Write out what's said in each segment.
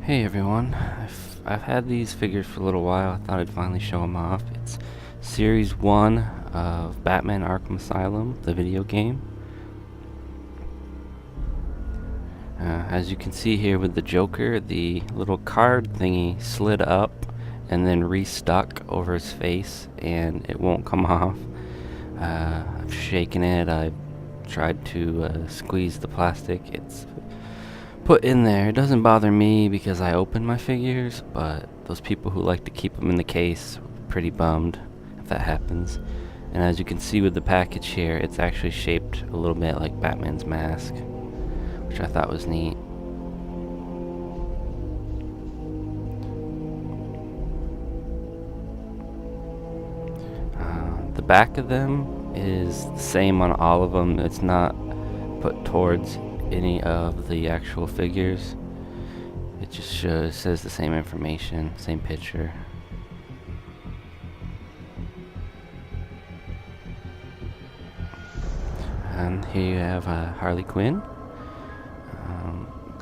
Hey everyone, I've had these figures for a little while. I thought I'd finally show them off. It's Series 1 of Batman Arkham Asylum, the video game. As you can see here with the Joker, the little card thingy slid up and then restuck over his face and it won't come off. I've shaken it, I've tried to squeeze the plastic. It's put in there. It doesn't bother me because I open my figures, but those people who like to keep them in the case are pretty bummed if that happens. And as you can see with the package here, it's actually shaped a little bit like Batman's mask, which I thought was neat. The back of them is the same on all of them. It's not put towards any of the actual figures. It just says the same information, same picture. And here you have Harley Quinn.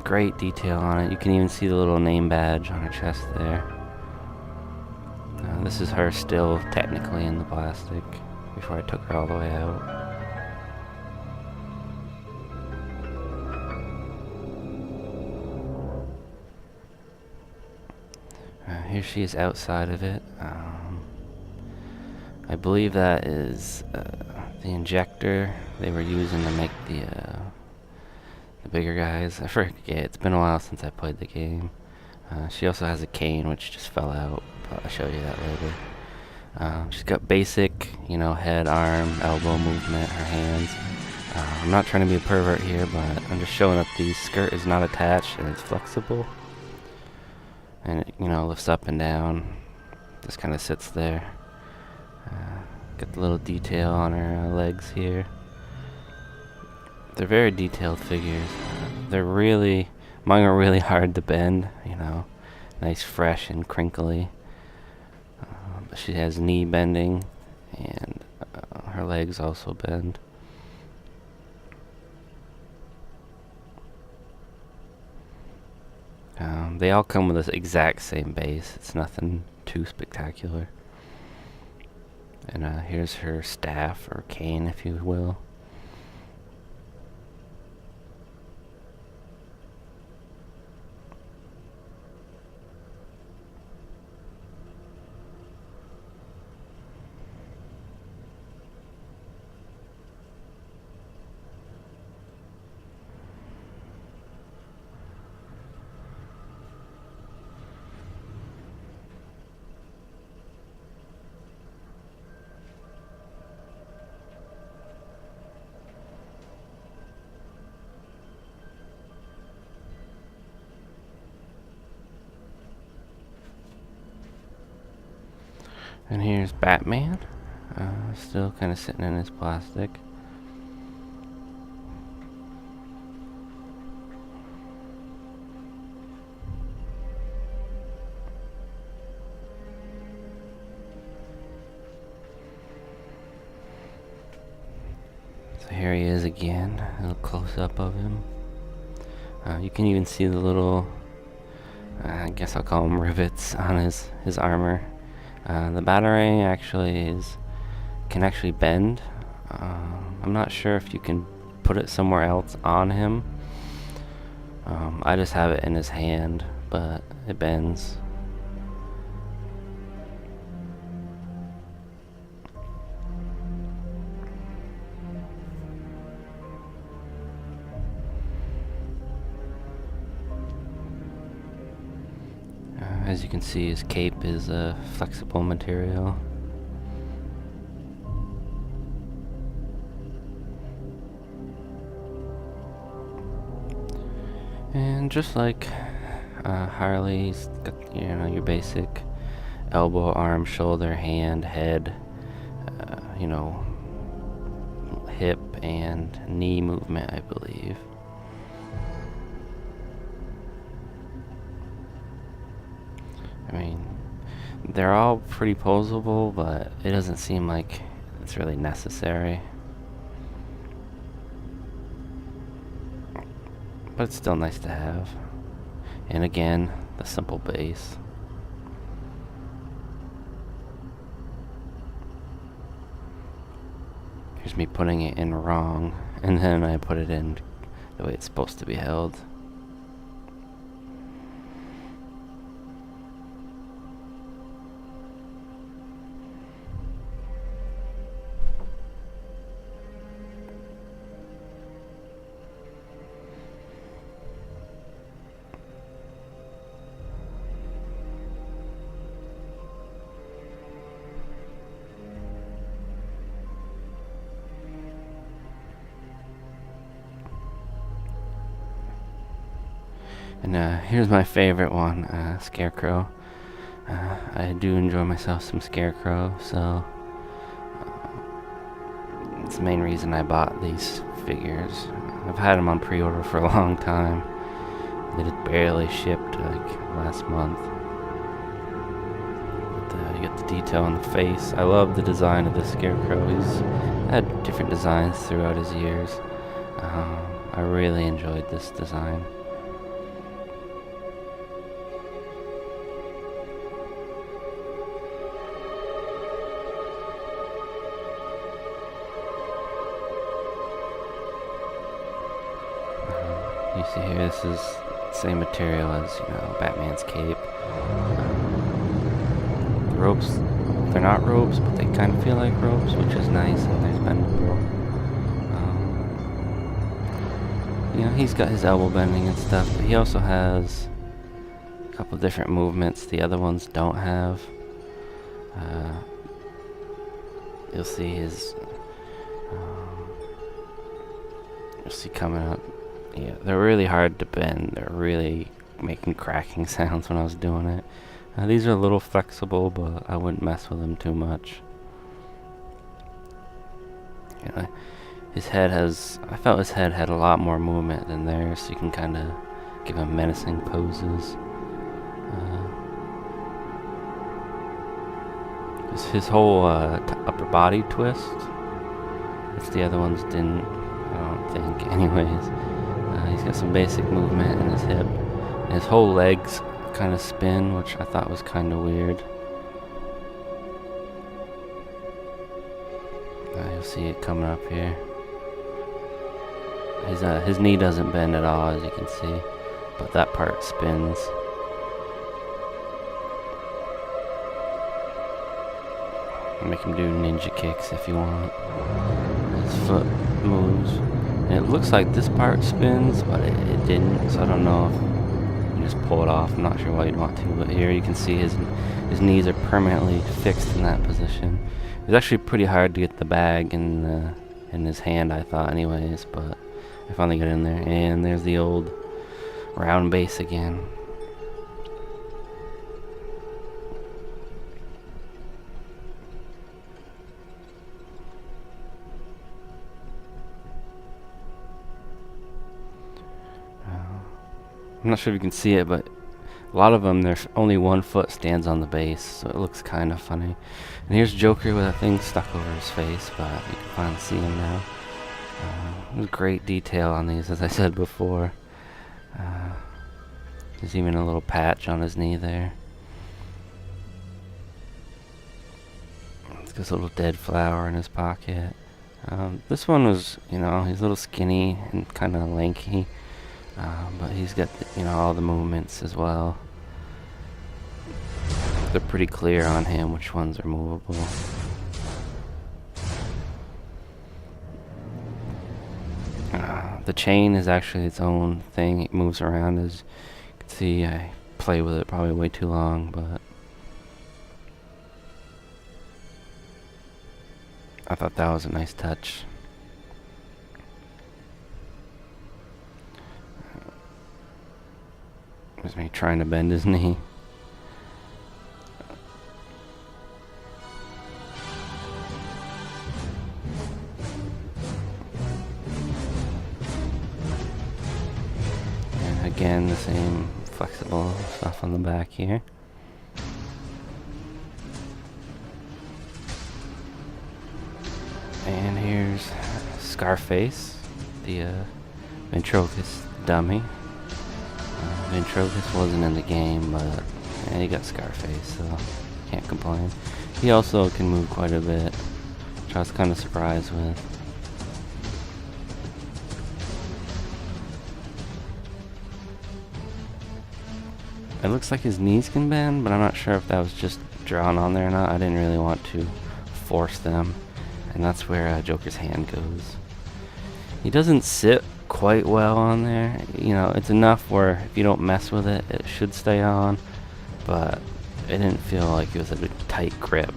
Great detail on it. You can even see the little name badge on her chest there. This is her still technically in the plastic before I took her all the way out. Here she is outside of it. I believe that is the injector they were using to make the bigger guys. I forget. It's been a while since I played the game. She also has a cane, which just fell out. But I'll show you that later. She's got basic, head, arm, elbow movement, her hands. I'm not trying to be a pervert here, but I'm just showing that the skirt is not attached and it's flexible. And it, lifts up and down. Just kind of sits there. Got the little detail on her legs here. They're very detailed figures. Mine are really hard to bend, nice, fresh, and crinkly. But she has knee bending, and her legs also bend. They all come with the exact same base. It's nothing too spectacular. And here's her staff, or cane, if you will. And here's Batman, still kind of sitting in his plastic. So here he is again, a little close-up of him. You can even see the little, I guess I'll call them rivets on his armor. The Batarang can actually bend. I'm not sure if you can put it somewhere else on him. I just have it in his hand, but it bends. As you can see, his cape is a flexible material. And just like Harley's got, your basic elbow, arm, shoulder, hand, head, hip and knee movement, I believe. I mean, they're all pretty posable, but it doesn't seem like it's really necessary. But it's still nice to have. And again, the simple base. Here's me putting it in wrong, and then I put it in the way it's supposed to be held. And here's my favorite one, Scarecrow. I do enjoy myself some Scarecrow, so it's the main reason I bought these figures. I've had them on pre-order for a long time. They just barely shipped like last month. But you get the detail on the face. I love the design of the Scarecrow. He's had different designs throughout his years. I really enjoyed this design. You see here, this is the same material as, Batman's cape. The ropes, they're not ropes, but they kind of feel like ropes, which is nice, and there's bendable. He's got his elbow bending and stuff, but he also has a couple different movements the other ones don't have. You'll see his, you'll see coming up. Yeah, they're really hard to bend. They're really making cracking sounds when I was doing it. These are a little flexible, but I wouldn't mess with them too much. His head I felt his head had a lot more movement than theirs, so you can kind of give him menacing poses. His whole upper body twist, which the other ones didn't, I don't think. Anyways. He's got some basic movement in his hip. And his whole legs kind of spin, which I thought was kind of weird. You'll see it coming up here. His knee doesn't bend at all, as you can see, but that part spins. Make him do ninja kicks if you want. His foot moves. And it looks like this part spins, but it didn't, so I don't know if you just pull it off. I'm not sure why you'd want to, but here you can see his knees are permanently fixed in that position. It was actually pretty hard to get the bag in his hand, I thought anyways, but I finally got in there. And there's the old round base again. I'm not sure if you can see it, but a lot of them, there's only one foot stands on the base, so it looks kind of funny. And here's Joker with a thing stuck over his face, but you can finally see him now. There's great detail on these, as I said before. There's even a little patch on his knee there. He's got a little dead flower in his pocket. This one was, he's a little skinny and kind of lanky. But he's got, all the movements as well. They're pretty clear on him which ones are movable. The chain is actually its own thing. It moves around, as you can see. I play with it probably way too long, but I thought that was a nice touch. There's me trying to bend his knee. And again, the same flexible stuff on the back here. And here's Scarface, the ventriloquist dummy. Ventrocus wasn't in the game, but yeah, he got Scarface, so can't complain. He also can move quite a bit, which I was kind of surprised with. It looks like his knees can bend, but I'm not sure if that was just drawn on there or not. I didn't really want to force them, and that's where Joker's hand goes. He doesn't sit quite well on there. You know, it's enough where if you don't mess with it, it should stay on, but it didn't feel like it was a tight grip.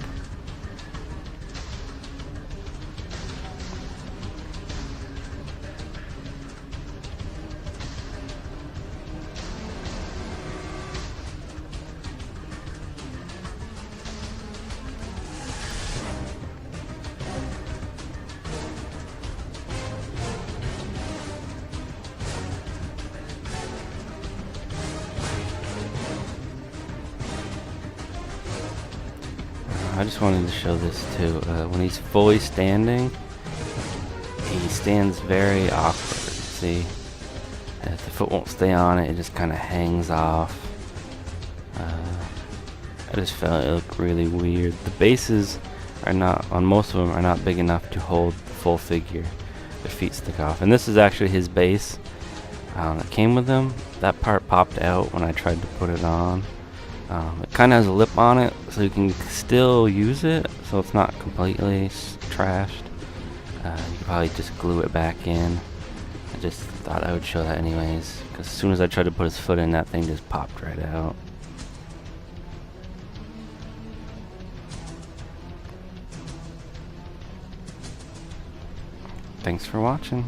I just wanted to show this too. When he's fully standing, he stands very awkward. See, if the foot won't stay on it, it just kind of hangs off. I just felt it looked really weird. The bases are not, on most of them, are not big enough to hold the full figure. Their feet stick off, and this is actually his base that came with him. That part popped out when I tried to put it on. It kind of has a lip on it, so you can still use it, so it's not completely trashed. You can probably just glue it back in. I just thought I would show that anyways, because as soon as I tried to put his foot in, that thing just popped right out. Thanks for watching.